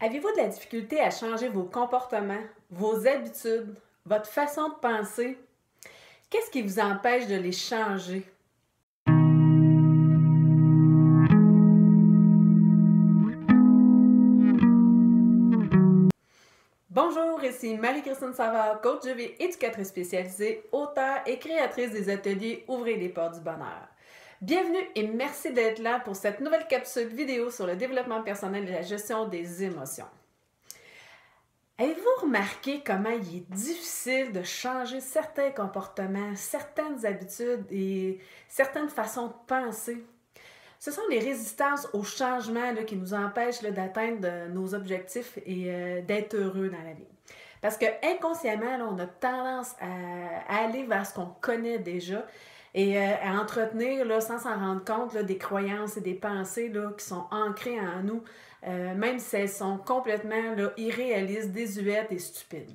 Avez-vous de la difficulté à changer vos comportements, vos habitudes, votre façon de penser? Qu'est-ce qui vous empêche de les changer? Bonjour, ici Marie-Christine Savard, coach de vie, éducatrice spécialisée, auteure et créatrice des ateliers Ouvrez les portes du bonheur. Bienvenue et merci d'être là pour cette nouvelle capsule vidéo sur le développement personnel et la gestion des émotions. Avez-vous remarqué comment il est difficile de changer certains comportements, certaines habitudes et certaines façons de penser? Ce sont les résistances au changement qui nous empêchent d'atteindre nos objectifs et d'être heureux dans la vie. Parce que inconsciemment, on a tendance à aller vers ce qu'on connaît déjà et à entretenir sans s'en rendre compte des croyances et des pensées qui sont ancrées en nous, même si elles sont complètement irréalistes, désuètes et stupides.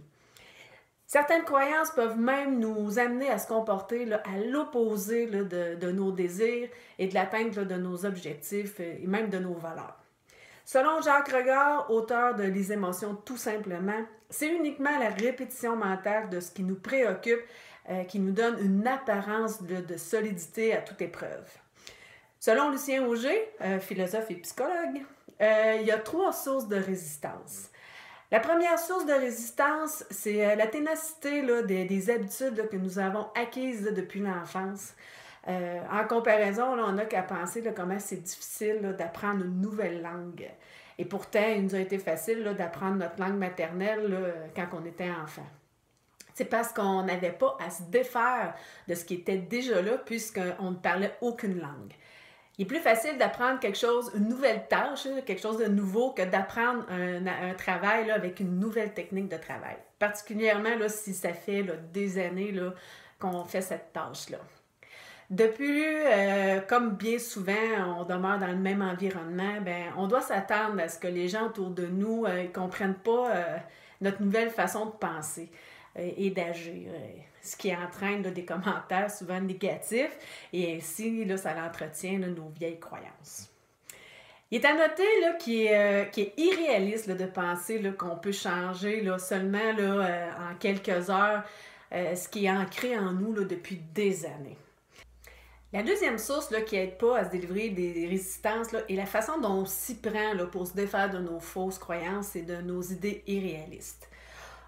Certaines croyances peuvent même nous amener à se comporter à l'opposé de nos désirs et de l'atteinte de nos objectifs et même de nos valeurs. Selon Jacques Regard, auteur de Les émotions tout simplement, c'est uniquement la répétition mentale de ce qui nous préoccupe qui nous donne une apparence de solidité à toute épreuve. Selon Lucien Auger, philosophe et psychologue, il y a 3 sources de résistance. La première source de résistance, c'est la ténacité des habitudes que nous avons acquises depuis l'enfance. En comparaison, on n'a qu'à penser comment c'est difficile d'apprendre une nouvelle langue. Et pourtant, il nous a été facile d'apprendre notre langue maternelle quand on était enfant. C'est parce qu'on n'avait pas à se défaire de ce qui était déjà là puisqu'on ne parlait aucune langue. Il est plus facile d'apprendre quelque chose, une nouvelle tâche, quelque chose de nouveau, que d'apprendre un travail avec une nouvelle technique de travail. Particulièrement si ça fait des années qu'on fait cette tâche-là. De plus, comme bien souvent, on demeure dans le même environnement, on doit s'attendre à ce que les gens autour de nous ne comprennent pas notre nouvelle façon de penser et d'agir, ce qui entraîne des commentaires souvent négatifs et ainsi ça entretient nos vieilles croyances. Il est à noter qu'il est irréaliste de penser qu'on peut changer seulement en quelques heures ce qui est ancré en nous depuis des années. La deuxième source qui n'aide pas à se délivrer des résistances est la façon dont on s'y prend pour se défaire de nos fausses croyances et de nos idées irréalistes.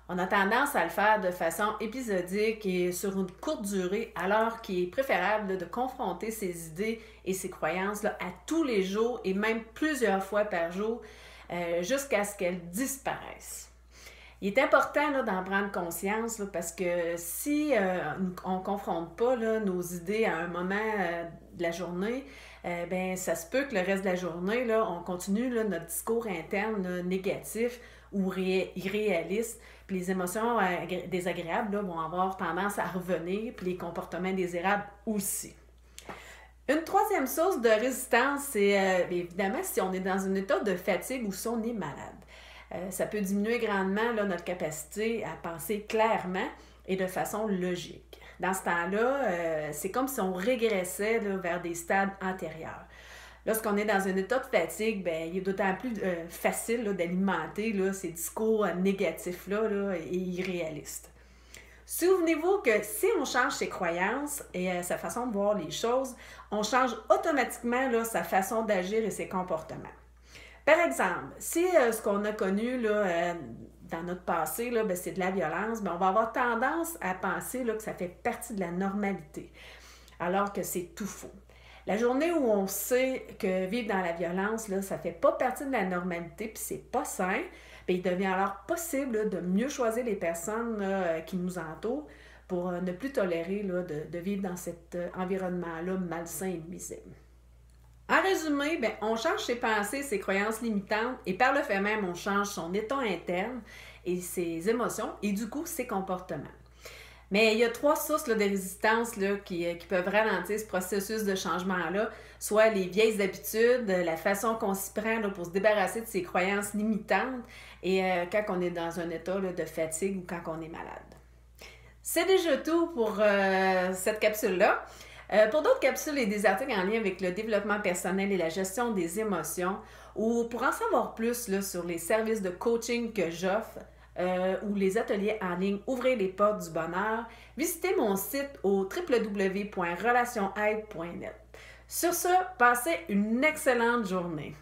On a tendance à le faire de façon épisodique et sur une courte durée, alors qu'il est préférable de confronter ses idées et ses croyances à tous les jours et même plusieurs fois par jour jusqu'à ce qu'elles disparaissent. Il est important d'en prendre conscience parce que si on ne confronte pas nos idées à un moment de la journée, ça se peut que le reste de la journée, on continue notre discours interne négatif ou irréaliste. Puis les émotions désagréables vont avoir tendance à revenir, puis les comportements désirables aussi. Une troisième source de résistance, c'est évidemment si on est dans un état de fatigue ou si on est malade. Ça peut diminuer grandement notre capacité à penser clairement et de façon logique. Dans ce temps-là, c'est comme si on régressait vers des stades antérieurs. Lorsqu'on est dans un état de fatigue, il est d'autant plus facile d'alimenter ces discours négatifs-là et irréalistes. Souvenez-vous que si on change ses croyances et sa façon de voir les choses, on change automatiquement sa façon d'agir et ses comportements. Par exemple, si ce qu'on a connu dans notre passé, c'est de la violence, on va avoir tendance à penser que ça fait partie de la normalité, alors que c'est tout faux. La journée où on sait que vivre dans la violence, ça ne fait pas partie de la normalité puis c'est pas sain, il devient alors possible de mieux choisir les personnes qui nous entourent pour ne plus tolérer de vivre dans cet environnement-là malsain et nuisible. En résumé, on change ses pensées, ses croyances limitantes et par le fait même, on change son état interne et ses émotions et du coup, ses comportements. Mais il y a 3 sources de résistance qui peuvent ralentir ce processus de changement-là, soit les vieilles habitudes, la façon qu'on s'y prend pour se débarrasser de ses croyances limitantes et quand on est dans un état de fatigue ou quand on est malade. C'est déjà tout pour cette capsule-là. Pour d'autres capsules et des articles en lien avec le développement personnel et la gestion des émotions, Ou pour en savoir plus là, sur les services de coaching que j'offre ou les ateliers en ligne Ouvrir les portes du bonheur, visitez mon site au www.relationaide.net. Sur ce, passez une excellente journée.